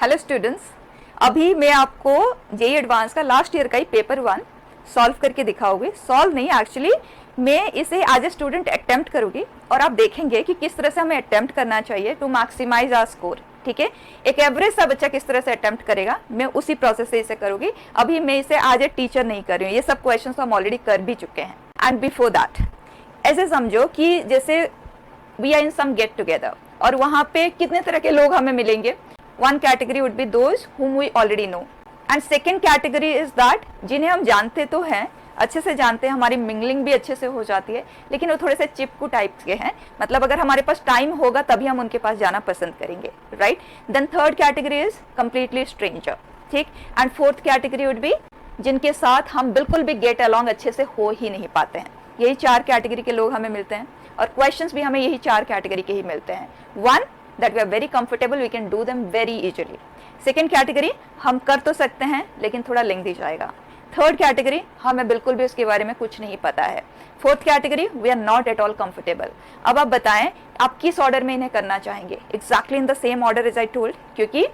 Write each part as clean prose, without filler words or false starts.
Hello students, अभी मैं आपको जेईई एडवांस का लास्ट ईयर का ही पेपर 1 सॉल्व करके दिखाऊंगी। सॉल्व नहीं, एक्चुअली मैं इसे एज ए स्टूडेंट अटेम्प्ट करूंगी और आप देखेंगे कि किस तरह से हमें अटेम्प्ट करना चाहिए टू मैक्सिमाइज आवर स्कोर। ठीक है, एक एवरेज सा बच्चा किस तरह से अटेम्प्ट करेगा, मैं उसी प्रोसेस से इसे करूंगी। अभी मैं इसे एज ए टीचर नहीं कर रही हूँ, ये सब क्वेश्चन हम ऑलरेडी कर भी चुके हैं। एंड बिफोर दैट ऐसे समझो कि जैसे we are in some get together और वहाँ पे कितने तरह के लोग हमें मिलेंगे। One category would be those whom we already know, and second category is that जिन्हें हम जानते तो हैं, अच्छे से जानते हैं, हमारी मिंगलिंग भी अच्छे से हो जाती है, लेकिन वो थोड़े से चिपकू टाइप के हैं। मतलब अगर हमारे पास टाइम होगा तभी हम उनके पास जाना पसंद करेंगे, right. Then third category is completely stranger, ठीक। And fourth category would be जिनके साथ हम बिल्कुल भी गेट अलॉन्ग अच्छे से हो ही नहीं पाते हैं। यही 4 कैटेगरी के लोग हमें मिलते हैं और क्वेश्चंस भी हमें यही 4 कैटेगरी के ही मिलते हैं। 1 that we are very comfortable, we can do them very easily. Second category हम कर तो सकते हैं लेकिन थोड़ा लेंथी जाएगा। Third category हमें बिल्कुल भी उसके बारे में कुछ नहीं पता है। Fourth category we are not at all comfortable. अब आप बताएं आप किस ऑर्डर में इन्हें करना चाहेंगे। Exactly in the same order as I told, क्योंकि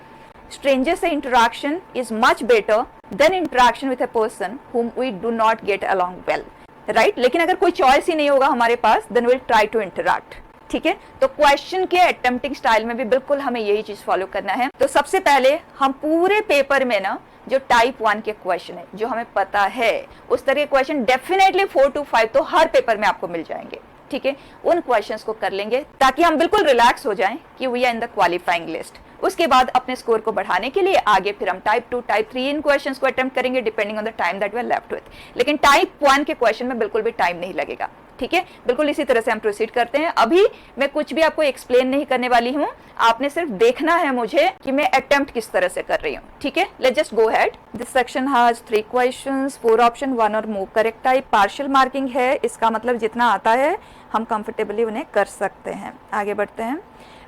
stranger से interaction is much better than interaction with a person whom we do not get along well, right? लेकिन अगर कोई चॉइस ही नहीं होगा हमारे पास, then we'll try to interact. ठीक है, तो क्वेश्चन के अटेम्प्टिंग स्टाइल में भी बिल्कुल हमें यही चीज फॉलो करना है। तो सबसे पहले हम पूरे पेपर में ना जो टाइप 1 के क्वेश्चन है, जो हमें पता है, उस तरह के क्वेश्चन डेफिनेटली 4 to 5 तो हर पेपर में आपको मिल जाएंगे। ठीक है, उन क्वेश्चंस को कर लेंगे ताकि हम बिल्कुल रिलैक्स हो जाएं कि we are in the qualifying list. उसके बाद अपने स्कोर को बढ़ाने के लिए आगे फिर हम टाइप 2, टाइप 3 इन क्वेश्चंस को अटेम्प्ट करेंगे depending on the time that we are left with. लेकिन टाइप 1 के क्वेश्चन में बिल्कुल भी टाइम नहीं लगेगा। ठीक है, बिल्कुल इसी तरह से हम प्रोसीड करते हैं। अभी मैं कुछ भी आपको एक्सप्लेन नहीं करने वाली हूँ, आपने सिर्फ देखना है मुझे कि मैं अटेम्प्ट किस तरह से कर रही हूँ। ठीक है, let's just go ahead. This section has 3 questions, 4 option, 1 और more correct type. Partial marking है, इसका मतलब जितना आता है हम कंफर्टेबली उन्हें कर सकते हैं। आगे बढ़ते हैं।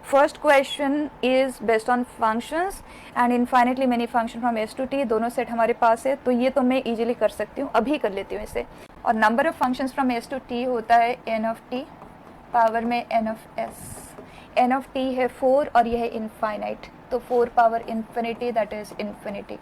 First question is based on functions and infinitely many function from S to T. दोनों सेट हमारे पास है तो ये तो मैं इजीली कर सकती हूँ, अभी कर लेती हूँ इसे। और number of functions from S to T होता है एन ऑफ टी पावर में n of S. N of T है 4 और यह है इनफाइनाइट, तो 4 power infinity that is infinity.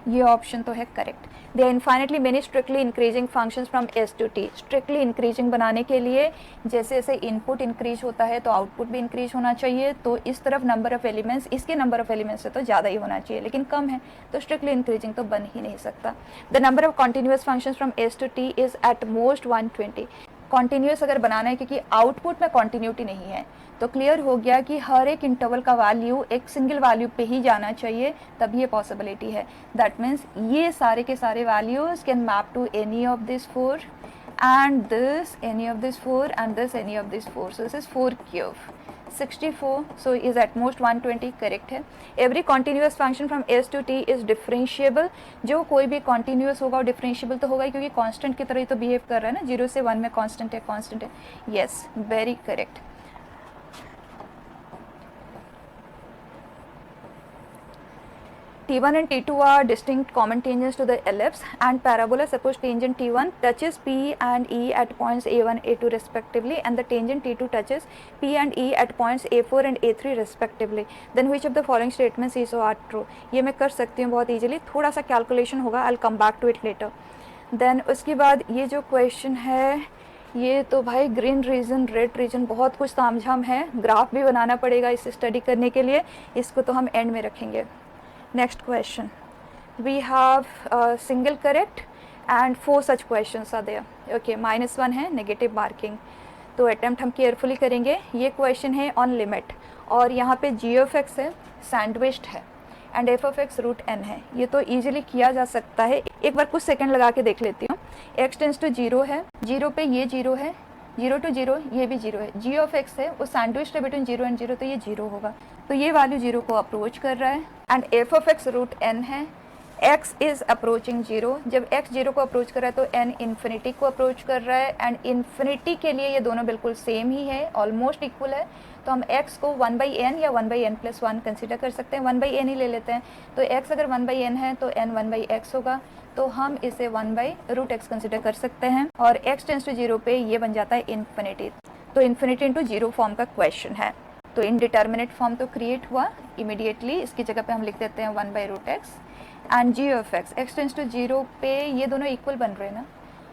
ये ऑप्शन तो है correct. They are infinitely many strictly increasing functions from S to T. Strictly increasing बनाने के लिए जैसे जैसे इनपुट इंक्रीज होता है तो आउटपुट भी इंक्रीज होना चाहिए। तो इस तरफ नंबर ऑफ एलिमेंट्स, इसके नंबर ऑफ एलिमेंट्स से तो ज़्यादा ही होना चाहिए, लेकिन कम है तो स्ट्रिक्टली इंक्रीजिंग तो बन ही नहीं सकता। The number of continuous functions from S to T is at most 120। Continuous अगर बनाना है क्योंकि आउटपुट में कॉन्टिन्यूटी नहीं है, तो क्लियर हो गया कि हर एक इंटरवल का वैल्यू एक सिंगल वैल्यू पे ही जाना चाहिए, तब ये पॉसिबिलिटी है। दैट मीन्स ये सारे के सारे values can map to any of this 4 and this any of this 4 and this any of this 4। So this is 4 cube 64, so is at most 120 correct है। Every continuous function from S to T is differentiable. जो कोई भी continuous होगा और differentiable तो होगा ही, क्योंकि constant की तरह ही तो बिहेव कर रहा है ना, 0 से 1 में कांस्टेंट है, कांस्टेंट है। Yes, very correct. T1 and T2 are distinct common tangents to the ellipse and parabola. Suppose tangent T1 touches P and E at points A1, A2 respectively, and the tangent T2 touches P and E at points A4 and A3 respectively. Then which of the following statements is are true? ये मैं कर सकती हूँ बहुत easily, थोड़ा सा calculation होगा, I'll come back to it later. Then उसके बाद ये जो question है, ये तो भाई ग्रीन रीजन, रेड रीजन, बहुत कुछ तामझाम है, ग्राफ भी बनाना पड़ेगा इसे स्टडी करने के लिए, इसको तो हम एंड में रखेंगे। Next question, we have single correct and 4 such questions are there. Okay, -1 है negative marking, तो attempt हम carefully करेंगे। ये question है on limit और यहाँ पे g of x है, sandwiched है and f of x root n है। ये तो easily किया जा सकता है, एक बार कुछ सेकंड लगा के देख लेती हूँ। x टेंस टू 0 है, 0 पे ये 0 है, 0 to 0 ये भी 0 है। g of x है, वो सैंडविच है बिटवीन 0 एंड 0, तो ये 0 होगा, तो ये वैल्यू 0 को अप्रोच कर रहा है। And f of x root n है, x इज अप्रोचिंग 0। जब x 0 को अप्रोच कर रहा है तो n इन्फिनिटी को अप्रोच कर रहा है, एंड इन्फिनिटी के लिए ये दोनों बिल्कुल सेम ही है, ऑलमोस्ट इक्वल है, तो हम x को 1/n या 1/n+1 कंसिडर कर सकते हैं। 1/n ही ले लेते हैं, तो x अगर 1/n है तो n 1/x होगा, तो हम इसे 1/√x कंसिडर कर सकते हैं। और x टेंस टू 0 पे ये बन जाता है इन्फिनिटी, तो इन्फिनिटी इंटू 0 फॉर्म का क्वेश्चन है। तो इनडिटर्मिनेट फॉर्म तो क्रिएट हुआ इमीडिएटली, इसकी जगह पे हम लिख देते हैं 1/√x and g of x, x tends to 0 पे ये दोनों इक्वल बन रहे हैं ना,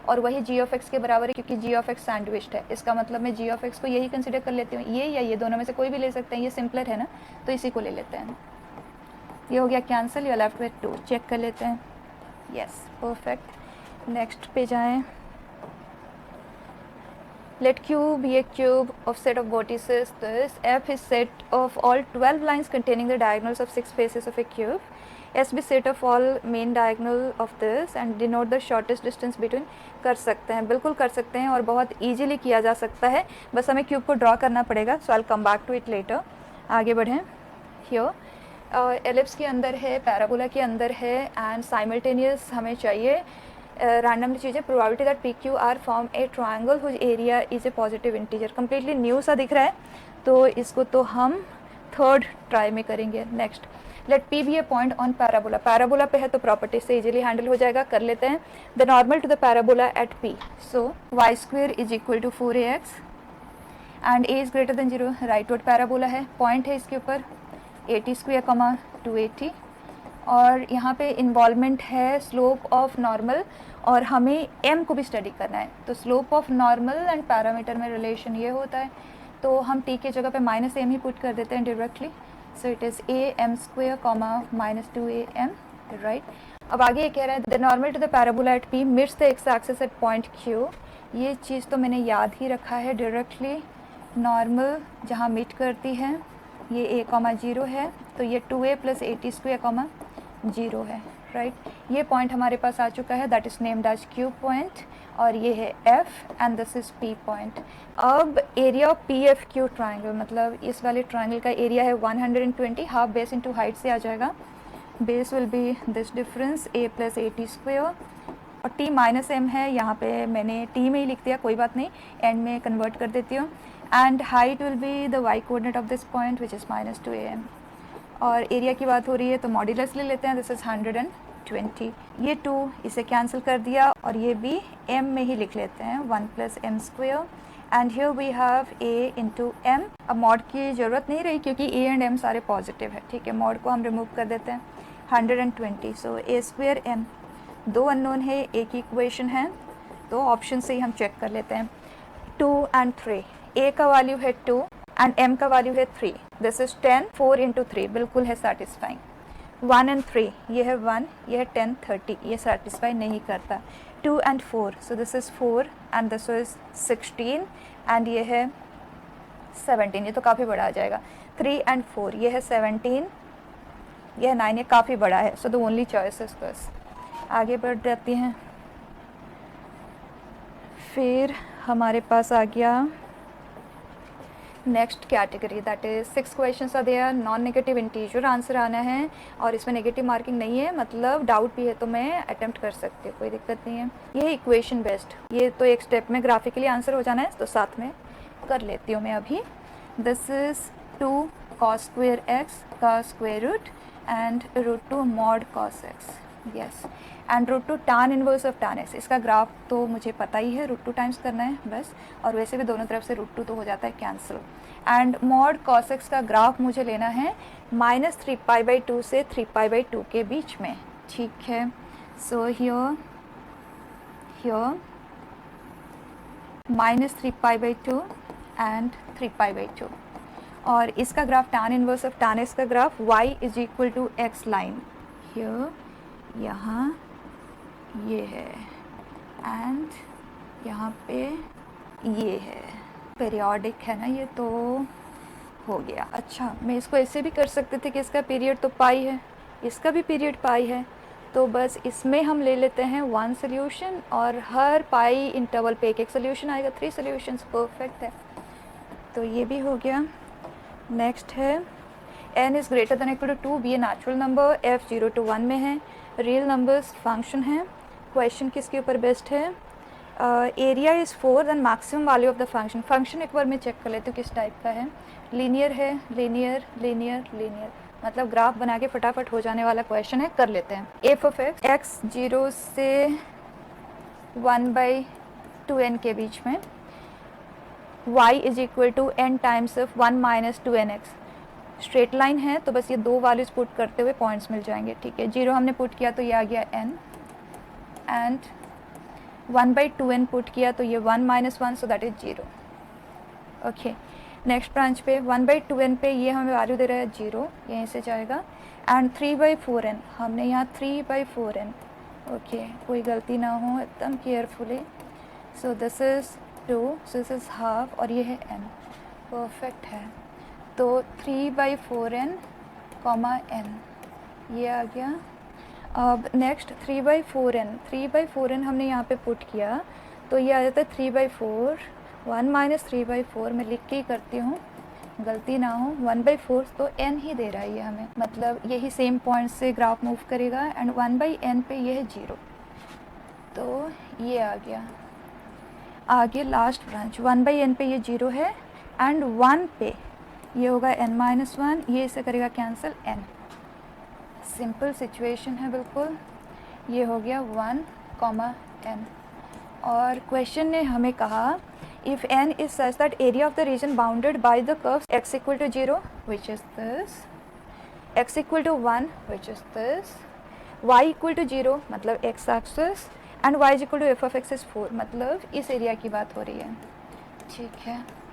और वही g ऑफ x के बराबर है क्योंकि g ऑफ x सैंडविच्ड है। इसका मतलब मैं g ऑफ x को यही कंसिडर कर लेती हूँ, ये या ये दोनों में से कोई भी ले सकते हैं, ये सिंपलर है ना, तो इसी को ले लेते हैं। ये हो गया cancel, you left with 2, check कर लेते हैं, यस परफेक्ट। नेक्स्ट पे जाएं। Let Q be a cube of set of vertices. Thus, F is set of all 12 lines containing the diagonals of 6 faces of a cube. S be set of all main diagonal of this and denote the shortest distance between. कर सकते हैं, बिल्कुल कर सकते हैं और बहुत easily किया जा सकता है, बस हमें क्यूब को ड्रॉ करना पड़ेगा। So I'll come back to it later. आगे बढ़ें। Here एलिप्स के अंदर है, पैराबोला के अंदर है एंड साइमल्टेनियस हमें चाहिए रैंडमली चीज़ें। Probability that P Q R form a triangle whose area is a positive integer. Completely new सा दिख रहा है, तो इसको तो हम थर्ड ट्राई में करेंगे। Next, let P be a point on parabola. Parabola पे है तो प्रॉपर्टी से इजीली हैंडल हो जाएगा, कर लेते हैं। The normal to the parabola at P, so y square is equal to 4ax and a is greater than 0। Rightward parabola है, पॉइंट है इसके ऊपर 80 स्क्वेयर कमा 280 और यहाँ पे इन्वॉल्वमेंट है स्लोप ऑफ नॉर्मल और हमें m को भी स्टडी करना है। तो slope of normal and parameter में रिलेशन ये होता है, तो हम t के जगह पे -m ही पुट कर देते हैं directly. So it is am square comma -2am, right. अब आगे ये कह रहा है the normal to the parabola at p meets the x axis at point q। ये चीज़ तो मैंने याद ही रखा है, डायरेक्टली नॉर्मल जहाँ मीट करती है ये a, 0 है, तो ये 2a + 80 स्क्वेयर, 0 है, राइट। ये पॉइंट हमारे पास आ चुका है, that is named as Q point और ये है f and this is p point. अब area of P F Q triangle, मतलब इस वाले ट्राइंगल का एरिया है 120, हाफ बेस इनटू हाइट से आ जाएगा। Base will be this difference a + 80 square और t -m है, यहाँ पे मैंने t में ही लिख दिया, कोई बात नहीं, एंड में कन्वर्ट कर देती हूँ। And height will be the y coordinate of this point which is -2am। और एरिया की बात हो रही है तो मॉड्यूलस ले लेते हैं, दिस इज़ 120। ये 2 इसे कैंसिल कर दिया और ये भी m में ही लिख लेते हैं, 1 + m square and here we have a × m। अब मॉड की ज़रूरत नहीं रही क्योंकि a एंड m सारे पॉजिटिव है, ठीक है, मॉड को हम रिमूव कर देते हैं। 120, सो a² m, 2 अननोन है, एक ही इक्वेशन है, तो ऑप्शन से ही हम चेक कर लेते हैं। 2 and 3, a का वैल्यू है 2 एंड m का वैल्यू है 3, दिस इज 10, 4 × 3 बिल्कुल है सेटिस्फाइंग। 1 and 3, ये है 1, ये है 10, 30, ये सेटिस्फाई नहीं करता। 2 and 4, so this is 4 and this is 16 and ये है 17, ये तो काफ़ी बड़ा आ जाएगा। 3 and 4, ये है 17, ये है 9, ये काफ़ी बड़ा है, so the only choice is this. आगे बढ़ जाती हैं, फिर हमारे पास आ गया next category, that is 6 questions are there, non negative integer answer आना है और इसमें नेगेटिव मार्किंग नहीं है, मतलब डाउट भी है तो मैं अटेम्प्ट कर सकती हूँ, कोई दिक्कत नहीं है। ये इक्वेशन बेस्ड, ये तो एक स्टेप में ग्राफिकली आंसर हो जाना है, तो साथ में कर लेती हूँ मैं अभी। This is 2 cos square x का square root and √2 mod cos x, yes, and √2 tan inverse of tan x। इसका ग्राफ तो मुझे पता ही है, √2 टाइम्स करना है बस, और वैसे भी दोनों तरफ से √2 तो हो जाता है cancel. And mod cos x का ग्राफ मुझे लेना है -3π/2 से 3π/2 के बीच में, ठीक है। सो हियर -3π/2 एंड 3π/2 और इसका graph tan inverse of tan x का graph y is equal to x line, here, यहाँ ये है एंड यहाँ पे ये है, पीरियोडिक है ना ये, तो हो गया। अच्छा, मैं इसको ऐसे भी कर सकते थे कि इसका पीरियड तो पाई है, इसका भी पीरियड पाई है, तो बस इसमें हम ले लेते हैं 1 सोल्यूशन और हर पाई इंटरवल पे एक सोल्यूशन आएगा, 3 सोल्यूशंस, परफेक्ट है। तो ये भी हो गया। नेक्स्ट है n is greater than equal to 2 be a natural number, f 0 to 1 में है, रियल नंबर्स फंक्शन है। क्वेश्चन किसके ऊपर बेस्ड है? Area is 4 then maximum value of the function. Function एक बार मैं चेक कर लेती हूँ किस टाइप का है। लीनियर है, लीनियर लीनियर लीनियर, मतलब ग्राफ बना के फटाफट हो जाने वाला क्वेश्चन है, कर लेते हैं। एफ ऑफ एक्स, एक्स 0 से 1/2n के बीच में, y is equal to n times of 1 minus 2nx। Straight line है तो बस ये दो वैल्यूज पुट करते हुए पॉइंट्स मिल जाएंगे, ठीक है। 0 हमने पुट किया तो ये आ गया n, एंड 1/2n पुट किया तो ये 1 minus 1, so that is 0। Okay, next branch पे 1/2n पे ये हमें वैल्यू दे रहा है 0, यहीं से जाएगा। एंड 3/4n, हमने यहाँ 3/4n, ओके, कोई गलती ना हो एकदम carefully. So this is 2, so this is half, और ये है n, परफेक्ट है। तो 3/4n, n, ये आ गया। अब नेक्स्ट 3/4n हमने यहाँ पे पुट किया तो ये आ जाता है 3/4, 1 माइनस 3/4, मैं लिख के ही करती हूँ, गलती ना हो, 1/4, तो n ही दे रहा है ये हमें, मतलब यही सेम पॉइंट से ग्राफ मूव करेगा। एंड 1/n पे ये है 0, तो ये आ गया। आगे लास्ट ब्रांच 1/n पे ये 0 है, एंड 1 पे ये होगा n-1, ये इसे करेगा कैंसिल n। सिंपल सिचुएशन है बिल्कुल। ये हो गया 1, n। और क्वेश्चन ने हमें कहा if n is such that area of the region bounded by the curves x equal to 0 which is this, x equal to 1 which is this, y equal to 0 मतलब x axis, and y equal to f of x is 4, मतलब इस area की बात हो रही है, ठीक है।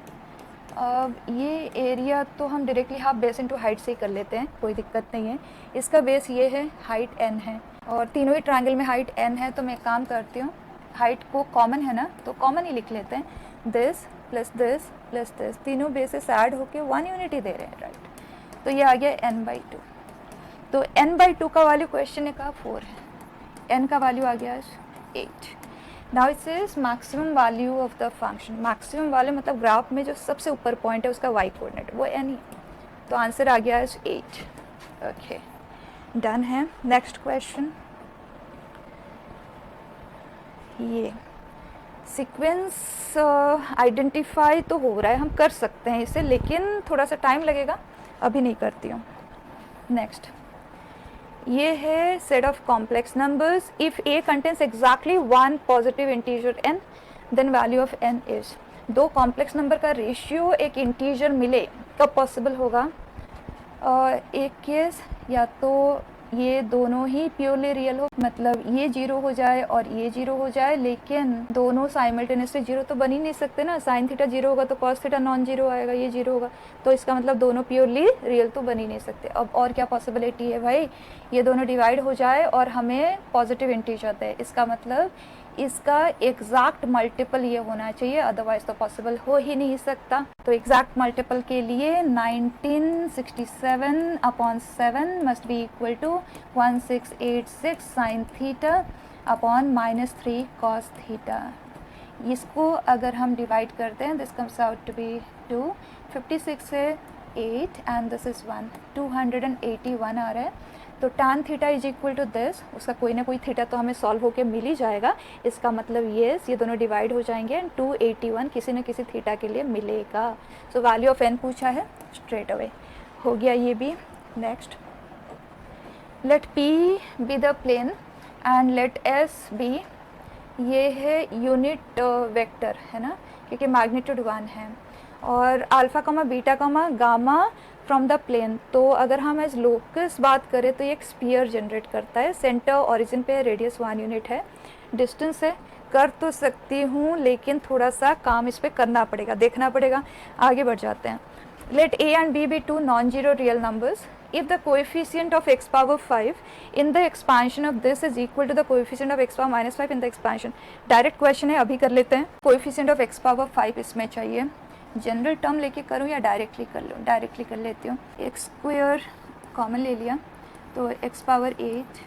अब ये एरिया तो हम directly half base into height से ही कर लेते हैं, कोई दिक्कत नहीं है। इसका बेस ये है, हाइट n है, और तीनों ही ट्रायंगल में हाइट n है, तो मैं एक काम करती हूँ, हाइट को कॉमन है ना, तो कॉमन ही लिख लेते हैं, this plus this plus this, तीनों बेसिस ऐड होके 1 यूनिट ही दे रहे हैं, राइट। तो ये आ गया n/2। तो n/2 का वैल्यू क्वेश्चन ने कहा 4 है, n का वैल्यू आ गया 8। Now it says maximum value of the function, maximum value मतलब ग्राफ में जो सबसे ऊपर पॉइंट है उसका y कोऑर्डिनेट वो n ही, तो आंसर आ गया 8। ओके, डन है। नेक्स्ट क्वेश्चन, ये सीक्वेंस आइडेंटिफाई तो हो रहा है, हम कर सकते हैं इसे, लेकिन थोड़ा सा टाइम लगेगा, अभी नहीं करती हूँ। नेक्स्ट, ये है set of complex numbers, if a contains exactly 1 positive integer n, then value of n is. दो कॉम्प्लेक्स नंबर का रेशियो एक इंटीजर मिले कब पॉसिबल होगा? एक केस या तो ये दोनों ही प्योरली रियल हो, मतलब ये 0 हो जाए और ये 0 हो जाए, लेकिन दोनों साइमल्टेनियसली 0 तो बन ही नहीं सकते ना, साइन थीटा 0 होगा तो कॉस थीटा नॉन 0 आएगा, ये 0 होगा, तो इसका मतलब दोनों प्योरली रियल तो बन ही नहीं सकते। अब और क्या पॉसिबिलिटी है भाई, ये दोनों डिवाइड हो जाए और हमें पॉजिटिव इंटीजर दे, इसका मतलब इसका एग्जैक्ट मल्टीपल ये होना चाहिए, अदरवाइज तो पॉसिबल हो ही नहीं सकता। तो एग्जैक्ट मल्टीपल के लिए 1967/7 must be equal to 1686 sine theta upon -3 cos theta. इसको अगर हम डिवाइड करते हैं, this comes out to be 2, 56 से 8 एंड दिस इज़ 1, 281 आ रहा है। तो tan theta is equal to this, उसका कोई ना कोई थीटा तो हमें सॉल्व होके मिल ही जाएगा, इसका मतलब ये दोनों डिवाइड हो जाएंगे एंड 281 किसी न किसी थीटा के लिए मिलेगा। सो वैल्यू ऑफ n पूछा है, स्ट्रेट अवे हो गया ये भी। Next, let p be the plane and let s be, ये है यूनिट वेक्टर है ना, क्योंकि मैग्नीट्यूड 1 है, और अल्फ़ा कमा बीटा कमा गामा फ्रॉम द प्लेन। तो अगर हम एज लोकस बात करें तो ये एक स्पीयर जनरेट करता है, सेंटर ओरिजिन पे, रेडियस 1 यूनिट है, डिस्टेंस है। कर तो सकती हूँ लेकिन थोड़ा सा काम इस पर करना पड़ेगा, देखना पड़ेगा। आगे बढ़ जाते हैं। Let a and b be two non-zero real numbers if the coefficient of x power 5 in the expansion of this is equal to the coefficient of x power -5 in the expansion। Direct question है, अभी कर लेते हैं। coefficient of x power 5 इसमें चाहिए, general term लेके करूँ या डायरेक्टली कर लूँ? डायरेक्टली कर लेती हूँ। एक्स स्क्वायर कॉमन ले लिया तो x power 8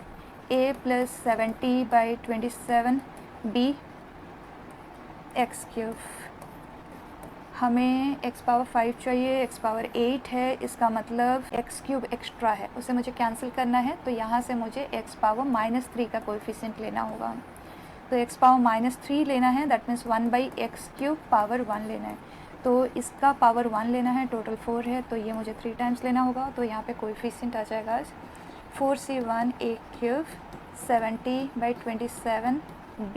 a plus 70/27 b x cube. हमें x पावर 5 चाहिए, x पावर 8 है, इसका मतलब x क्यूब एक्स्ट्रा है, उसे मुझे कैंसिल करना है, तो यहाँ से मुझे x पावर -3 का कोएफिशिएंट लेना होगा। तो x पावर -3 लेना है, that means 1/x cube power 1 लेना है, तो इसका पावर 1 लेना है, टोटल 4 है, तो ये मुझे 3 टाइम्स लेना होगा। तो यहाँ पे कोएफिशिएंट आ जाएगा 4c1 a क्यूब 70/27 b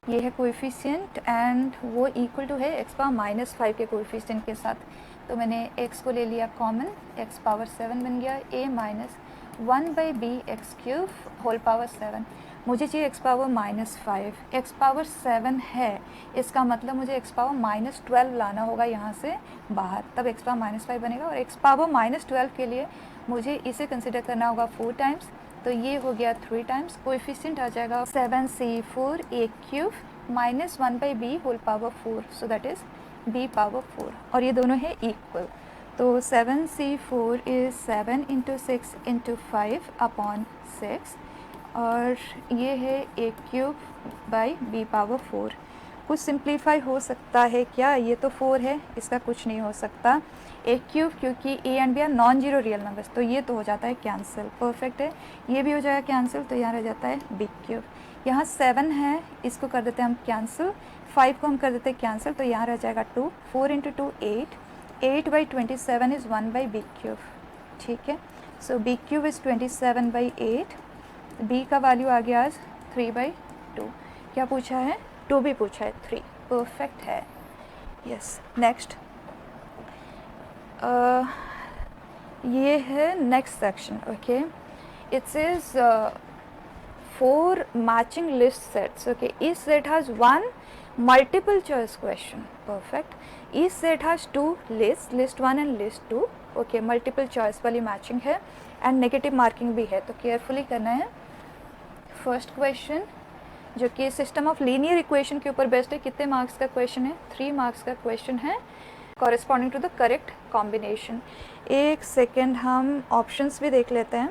ये है कोएफिशिएंट एंड वो इक्वल टू है एक्स पावर माइनस 5 के कोएफिशिएंट के साथ। तो मैंने x को ले लिया कॉमन, x पावर 7 बन गया a minus 1/b x cube whole power 7। मुझे चाहिए x power minus 5, x power 7 है, इसका मतलब मुझे x पावर माइनस 12 लाना होगा यहाँ से बाहर, तब x पावर माइनस 5 बनेगा। और x पावर माइनस 12 के लिए मुझे इसे कंसिडर करना होगा 4 टाइम्स, तो ये हो गया 3 टाइम्स। कोएफिशिएंट आ जाएगा 7c4 a cube minus 1/b whole power 4, so that is b power 4, और ये दोनों है इक्वल। तो 7c4 is 7 into 6 into 5 upon 6, और ये है a cube by b power 4। कुछ सिंप्लीफाई हो सकता है क्या? ये तो 4 है, इसका कुछ नहीं हो सकता। a क्यूब, क्योंकि a and b are non zero real numbers, तो ये तो हो जाता है कैंसिल, परफेक्ट है। ये भी हो जाएगा कैंसिल, तो यहाँ रह जाता है b क्यूब। यहाँ 7 है, इसको कर देते हैं हम कैंसिल, 5 को हम कर देते हैं कैंसिल, तो यहाँ रह जाएगा 2, 4 इंटू 2 8, 8/27 इज़ 1/b क्यूब, ठीक है। सो b क्यूब इज़ 27/8, b का वैल्यू आ गया आज 3/2। क्या पूछा है? 2 भी पूछा है, 3, परफेक्ट है। यस, नेक्स्ट ये है next section, okay. It is 4 matching list sets, okay. Each set has one multiple choice question, perfect. Each set has 2 lists, list 1 and list 2, okay. Multiple choice वाली matching है and negative marking भी है, तो carefully करना है। First question जो कि system of linear equation के ऊपर बेस्ड है, कितने मार्क्स का क्वेश्चन है? 3 मार्क्स का क्वेश्चन है, corresponding to the correct combination. एक सेकेंड, हम ऑप्शंस भी देख लेते हैं।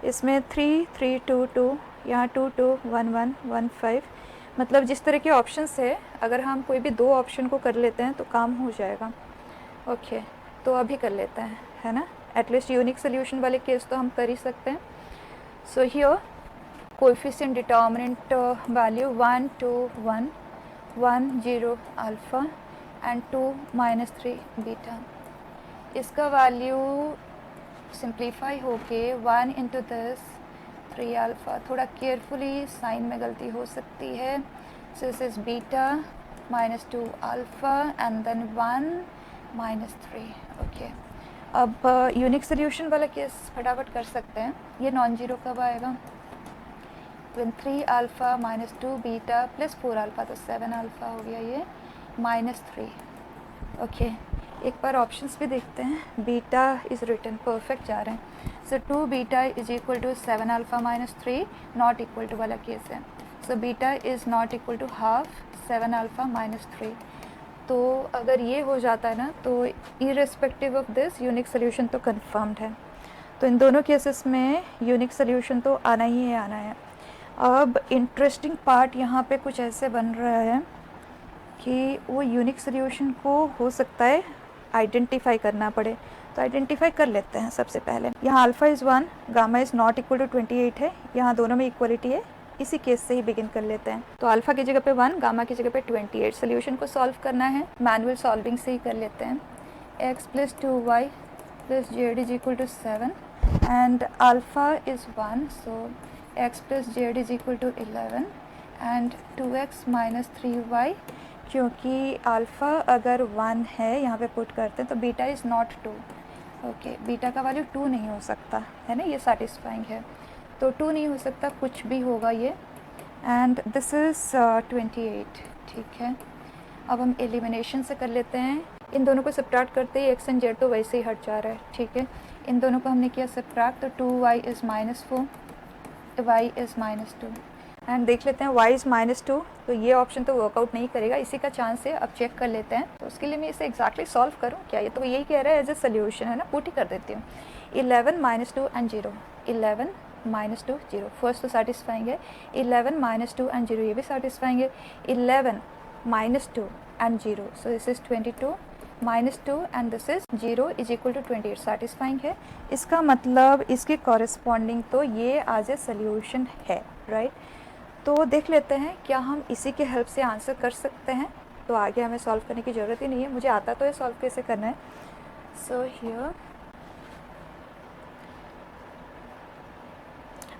इसमें 3, 3, 2, 2, यहाँ 2, 2, 1, 1, 1, 5, मतलब जिस तरह के ऑप्शंस है, अगर हम कोई भी 2 ऑप्शन को कर लेते हैं तो काम हो जाएगा, ओके। तो अभी कर लेते हैं, है ना। एटलीस्ट यूनिक सोल्यूशन वाले केस तो हम कर ही सकते हैं। So here coefficient determinant value 1, 2, 1, 1, 0 alpha and 2, -3 beta. इसका वैल्यू सिंप्लीफाई होके 1 इंटू 10 3 अल्फ़ा, थोड़ा केयरफुली साइन में गलती हो सकती है। So this is beta -2 alpha and then 1 -3, okay. अब यूनिक सोल्यूशन वाला केस फटाफट कर सकते हैं। ये नॉन जीरो कब आएगा? when 3 alpha -2 beta plus 4 alpha, तो 7 अल्फ़ा हो गया, ये -3, ओके। एक बार ऑप्शंस भी देखते हैं। बीटा इज़ रिटन, परफेक्ट जा रहे हैं। So 2 beta is equal to 7 alpha -3, not equal to वाला केस है। So beta is not equal to half 7 alpha -3। तो अगर ये हो जाता है ना, तो irrespective of this unique solution तो कन्फर्म्ड है। तो इन दोनों केसेस में यूनिक सोल्यूशन तो आना ही है, आना है। अब इंटरेस्टिंग पार्ट यहाँ पे कुछ ऐसे बन रहा है कि वो यूनिक सोल्यूशन को हो सकता है आइडेंटिफाई करना पड़े, तो आइडेंटिफाई कर लेते हैं। सबसे पहले यहाँ alpha is 1, gamma is not equal to 28 है, यहाँ दोनों में इक्वलिटी है, इसी केस से ही बिगिन कर लेते हैं। तो अल्फ़ा की जगह पे 1, गामा की जगह पे 28। सोल्यूशन को सॉल्व करना है, मैनुअल सॉल्विंग से ही कर लेते हैं। x + 2y + z is equal to 7 and alpha is 1, so x + z is equal to 11 and 2x - 3y, क्योंकि अल्फ़ा अगर 1 है यहाँ पे पुट करते हैं, तो beta is not 2, okay. Beta का वैल्यू 2 नहीं हो सकता है ना, ये सेटिस्फाइंग है, तो 2 नहीं हो सकता, कुछ भी होगा ये। एंड दिस इज़ 28, ठीक है। अब हम एलिमिनेशन से कर लेते हैं। इन दोनों को सब्ट्रैक्ट करते ही x एंड z तो वैसे ही हट जा रहा है, ठीक है। इन दोनों को हमने किया सब्ट्रैक्ट, तो 2y is -4, y is -2 and देख लेते हैं y इज़ -2, तो ये ऑप्शन तो वर्कआउट नहीं करेगा, इसी का चांस है। अब चेक कर लेते हैं, तो उसके लिए मैं इसे एग्जैक्टली सॉल्व करूँ क्या? ये तो यही कह रहा है एज ए सोल्यूशन, है ना, पुट ही कर देती हूँ। 11 -2 एंड 0, 11 -2 0, फर्स्ट तो सेटिस्फाइंग है। 11 -2 एंड 0, ये भी सेटिस्फाइंग है। 11 -2 and 0, so this is 22 -2 and this is 0 is equal to 28, satisfying है। इसका मतलब इसके कॉरेस्पॉन्डिंग तो ये एज ए सोल्यूशन है, राइट। तो देख लेते हैं क्या हम इसी के हेल्प से आंसर कर सकते हैं। तो आगे हमें सॉल्व करने की ज़रूरत ही नहीं है, मुझे आता तो है सॉल्व कैसे करना है। So here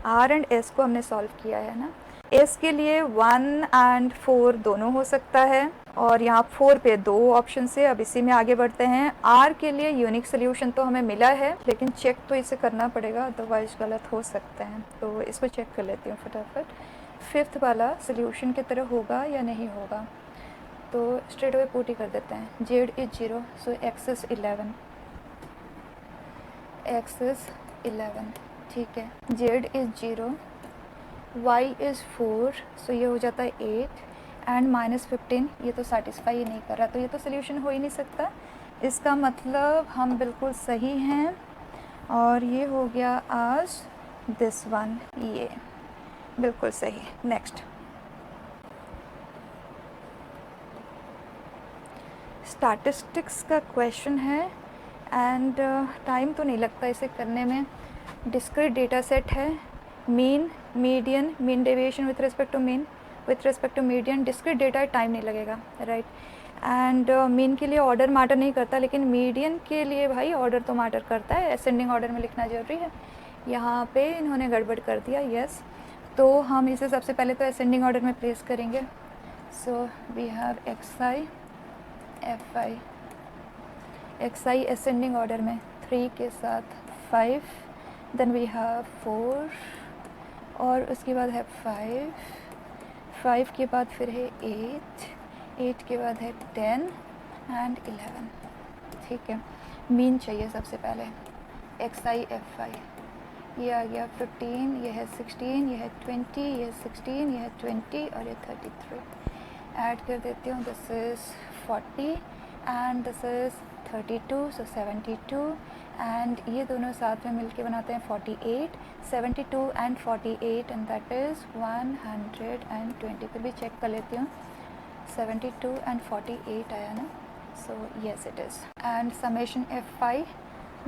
R and S को हमने सॉल्व किया है ना, एस के लिए 1 और 4 दोनों हो सकता है, और यहाँ 4 पे 2 ऑप्शन से। अब इसी में आगे बढ़ते हैं। आर के लिए यूनिक सोल्यूशन तो हमें मिला है, लेकिन चेक तो इसे करना पड़ेगा, अदरवाइज गलत हो सकते हैं, तो इसको चेक कर लेती हूँ फटाफट। 5th वाला सोल्यूशन की तरह होगा या नहीं होगा, तो स्ट्रेट अवे पुट ही कर देते हैं। Z is 0, so x is 11, x is 11, ठीक है। जेड इज 0, वाई इज़ 4, सो ये हो जाता है 8 एंड -15, ये तो सेटिस्फाई ही नहीं कर रहा, तो ये तो सोल्यूशन हो ही नहीं सकता। इसका मतलब हम बिल्कुल सही हैं, और ये हो गया आज दिस वन, ये बिल्कुल सही। नेक्स्ट, स्टैटिस्टिक्स का क्वेश्चन है, एंड टाइम तो नहीं लगता इसे करने में। डिस्क्रीट डेटा सेट है, mean, median, mean deviation with respect to median. Discrete data है, टाइम नहीं लगेगा, राइट। एंड मीन के लिए ऑर्डर मैटर नहीं करता, लेकिन मीडियन के लिए भाई ऑर्डर तो मैटर करता है, असेंडिंग ऑर्डर में लिखना जरूरी है। यहाँ पे इन्होंने गड़बड़ कर दिया, यस। तो हम इसे सबसे पहले तो असेंडिंग ऑर्डर में प्लेस करेंगे। So we have x i f i, x i ascending order में 3 के साथ 5, देन वी हैव 4, और उसके बाद है 5 के बाद फिर है 8 के बाद है 10 एंड 11, ठीक है। मीन चाहिए सबसे पहले, एक्स आई एफ आई, ये आ गया 15, ये है 16, ये है 20, ये है 16, ये है 20 और ये 33। ऐड कर देती हूँ, this is 40 and this is 32, so 72, and ये दोनों साथ में मिलके बनाते हैं 48, 72 एंड 48, एंड दैट इज़ 120। फिर भी चेक कर लेती हूँ, 72 एंड 48 आया ना, so yes it is. And summation F I,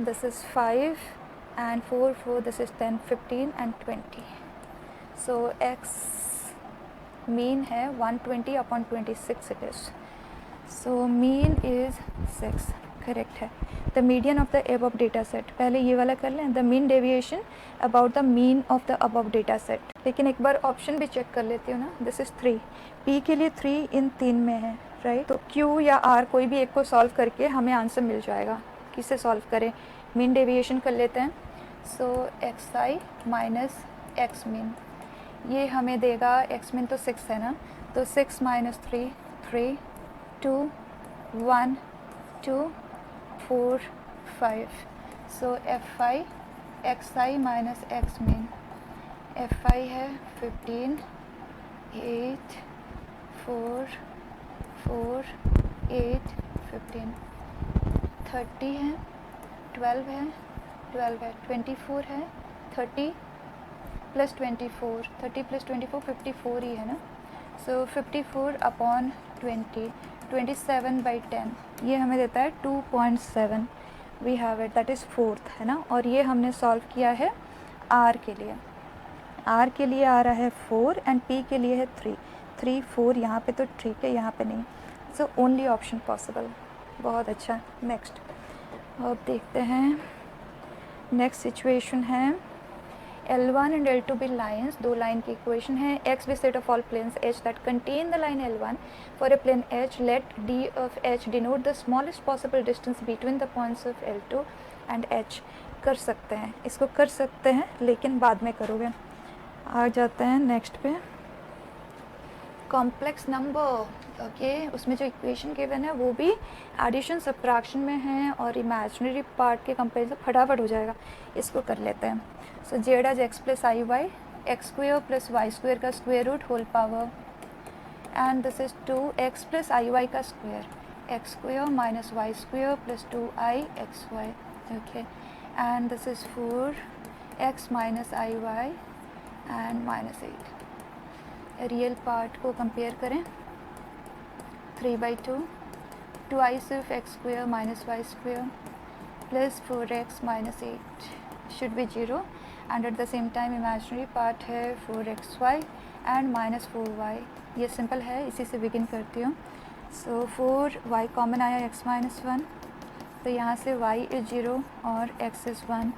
this is 5 and 4, this is 10, 15 and 20. So x mean है 120/26 it is. So mean is 6, correct है। The median of the above data set, पहले ये वाला कर लें, the mean deviation about the mean of the above data set। लेकिन एक बार option भी चेक कर लेती हूँ ना, this is 3, p के लिए 3 इन 3 में है, राइट। तो q या r कोई भी एक को सॉल्व करके हमें आंसर मिल जाएगा। किसे सॉल्व करें, मीन डेविएशन कर लेते हैं। सो एक्स आई माइनस एक्स मीन, ये हमें देगा, एक्स मीन तो 6 है ना, तो 6 - 3, 3, 2, 1, 2, 4, 5। सो F i x I minus x mean, F I है 15, 8, 4, 4, 8, 15, 30 है, 12 है, 24 है, 30 + 24, 30 + 24, 54 ही है ना। सो 54/20, 27/10, ये हमें देता है 2.7। We have it, that is 4th है ना। और ये हमने सॉल्व किया है आर के लिए। आर के लिए आ रहा है 4 एंड पी के लिए है 3, 3, 4 यहाँ पे तो ठीक है, यहाँ पे नहीं। So only option possible. बहुत अच्छा। नेक्स्ट अब देखते हैं, नेक्स्ट सिचुएशन है L1 एंड L2 भी लाइन्स, दो लाइन की इक्वेशन है। X भी set of all planes H that contain the line L1 for a plane H, let D of H denote the smallest possible distance between the points of L2 and H। कर सकते हैं, इसको कर सकते हैं, लेकिन बाद में करोगे। आ जाते हैं नेक्स्ट पे, कॉम्प्लेक्स नंबर। ओके, उसमें जो इक्वेशन गिवन है वो भी एडिशन सब्ट्रैक्शन में है, और इमेजिनरी पार्ट के कंपेरिजन फटाफट हो जाएगा। इसको कर लेते हैं। So Z as x + iy, x² + y² का square root whole power, and this is 2x + iy का square, x² - y² + 2ixy। Okay, and this is 4x - iy and -8। Real part को कंपेयर करें, 3/2, 2i सिर्फ x² - y² + 4x - 8 should be 0, and at the same time imaginary part है 4xy and -4y। ये simple है, इसी से begin करती हूँ। सो 4y कॉमन आया, x - 1, तो यहाँ से y इज़ 0 और x इज़ 1।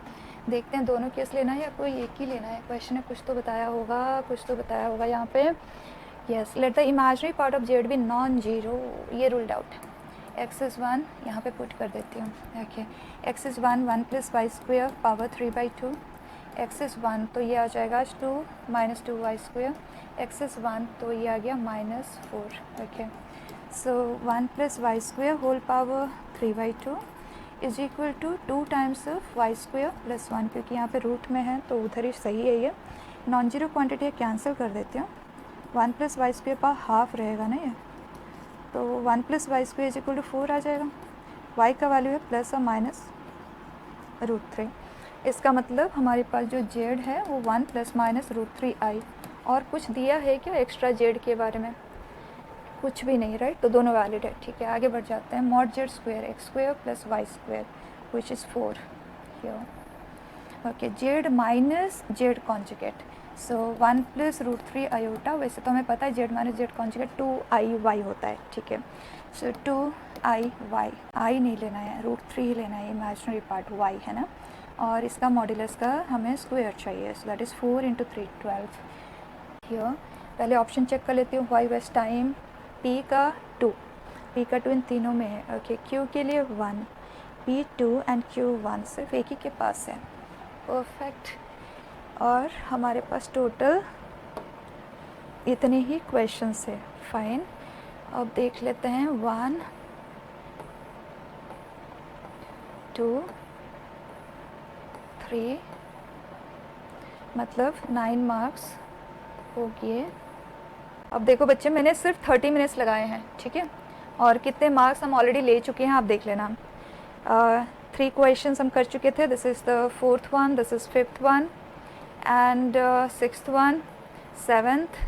देखते हैं दोनों केस लेना है या कोई एक ही लेना है। क्वेश्चन ने कुछ तो बताया होगा यहाँ पे। Yes, let the imaginary part of z be non zero, ये रूल्ड आउट है। एक्स इज़ 1 यहाँ पे पुट कर देती हूँ। Okay, x is 1 plus y square power 3/2। X is 1 तो ये आ जाएगा 2 minus 2y square. X is 1 तो ये आ गया -4। Okay, so 1 plus y square whole power 3/2 is equal to 2 times of y square plus 1, क्योंकि यहाँ पे रूट में है तो उधर ही सही है ये। नॉन जीरो क्वान्टिटी कैंसिल कर देती हूँ। 1 प्लस वाई स्क्वेयर पर हाफ रहेगा ना ये, तो 1 plus y square is equal to 4 आ जाएगा। y का वैल्यू है प्लस और माइनस √3। इसका मतलब हमारे पास जो z है वो 1 प्लस माइनस √3i। और कुछ दिया है क्या एक्स्ट्रा z के बारे में? कुछ भी नहीं, राइट। तो दोनों वैलिड है। ठीक है, आगे बढ़ जाते हैं। Mod z square x square plus y square which is 4 here. Okay, z minus z conjugate, so 1 plus √3 iota. वैसे तो हमें पता है z minus z conjugate 2i होता है। ठीक है, सो 2i, i नहीं लेना है, √3 ही लेना है, इमेजिनरी पार्ट y है ना। और इसका मॉड्यूलस का हमें स्क्वायर चाहिए, सो दैट इज़ 4 × 3 12 हियर। पहले ऑप्शन चेक कर लेती हूँ। y वेस्ट टाइम, p का 2 इन तीनों में है। ओके, q के लिए 1, p 2 एंड q 1, सिर्फ एक ही के पास है। परफेक्ट। और हमारे पास टोटल इतने ही क्वेश्चंस है। फाइन, अब देख लेते हैं। 1 2 3, मतलब 9 मार्क्स हो गए। अब देखो बच्चे, मैंने सिर्फ 30 मिनट्स लगाए हैं। ठीक है, और कितने मार्क्स हम ऑलरेडी ले चुके हैं आप देख लेना। 3 क्वेश्चंस हम कर चुके थे। This is the 4th one, this is 5th one and 6th one, 7th,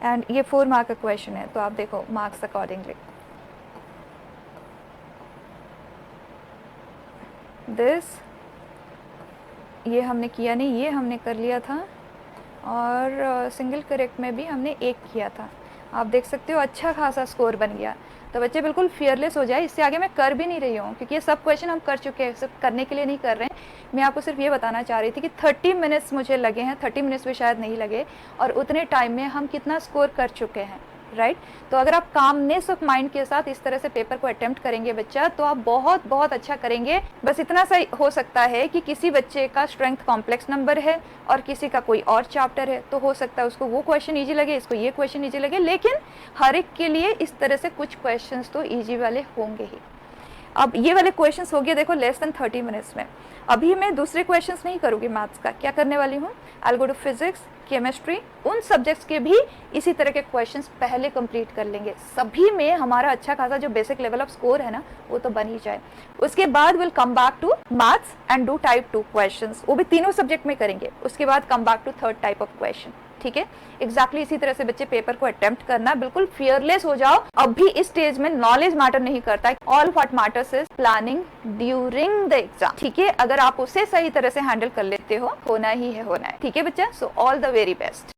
and ये 4 मार्क का क्वेश्चन है। तो आप देखो मार्क्स अकॉर्डिंगली। दिस ये हमने किया नहीं, ये हमने कर लिया था। और सिंगल करेक्ट में भी हमने 1 किया था। आप देख सकते हो अच्छा खासा स्कोर बन गया। तो बच्चे बिल्कुल फियरलेस हो जाए। इससे आगे मैं कर भी नहीं रही हूँ, क्योंकि ये सब क्वेश्चन हम कर चुके हैं। सिर्फ करने के लिए नहीं कर रहे हैं। मैं आपको सिर्फ ये बताना चाह रही थी कि 30 मिनट्स मुझे लगे हैं, 30 मिनट्स भी शायद नहीं लगे, और उतने टाइम में हम कितना स्कोर कर चुके हैं, राइट। तो अगर आप कामनेस ऑफ माइंड के साथ इस तरह से पेपर को अटेम्प्ट करेंगे बच्चा, तो आप बहुत बहुत अच्छा करेंगे। बस इतना सा हो सकता है कि किसी बच्चे का स्ट्रेंथ कॉम्प्लेक्स नंबर है और किसी का कोई और चैप्टर है, तो हो सकता है उसको वो क्वेश्चन ईजी लगे, इसको ये क्वेश्चन ईजी लगे, लेकिन हर एक के लिए इस तरह से कुछ क्वेश्चंस तो ईजी वाले होंगे ही। अब ये वाले क्वेश्चंस हो गए देखो लेस देन 30 मिनट्स में। अभी मैं दूसरे क्वेश्चंस नहीं करूँगी मैथ्स का। क्या करने वाली हूँ? I will go to physics, chemistry, उन सब्जेक्ट्स के भी इसी तरह के क्वेश्चंस पहले कंप्लीट कर लेंगे। सभी में हमारा अच्छा खासा जो बेसिक लेवल ऑफ स्कोर है ना, वो तो बन ही जाए। उसके बाद will come back to maths and do type 2 questions, वो भी तीनों सब्जेक्ट में करेंगे। उसके बाद come back to 3rd type of question. ठीक है, एग्जैक्टली इसी तरह से बच्चे पेपर को अटेम्प्ट करना। बिल्कुल फियरलेस हो जाओ। अभी इस स्टेज में नॉलेज मैटर नहीं करता, all what matters is planning during the exam. ठीक है, अगर आप उसे सही तरह से हैंडल कर लेते हो, होना ही है होना है। ठीक है बच्चा, so all the very best.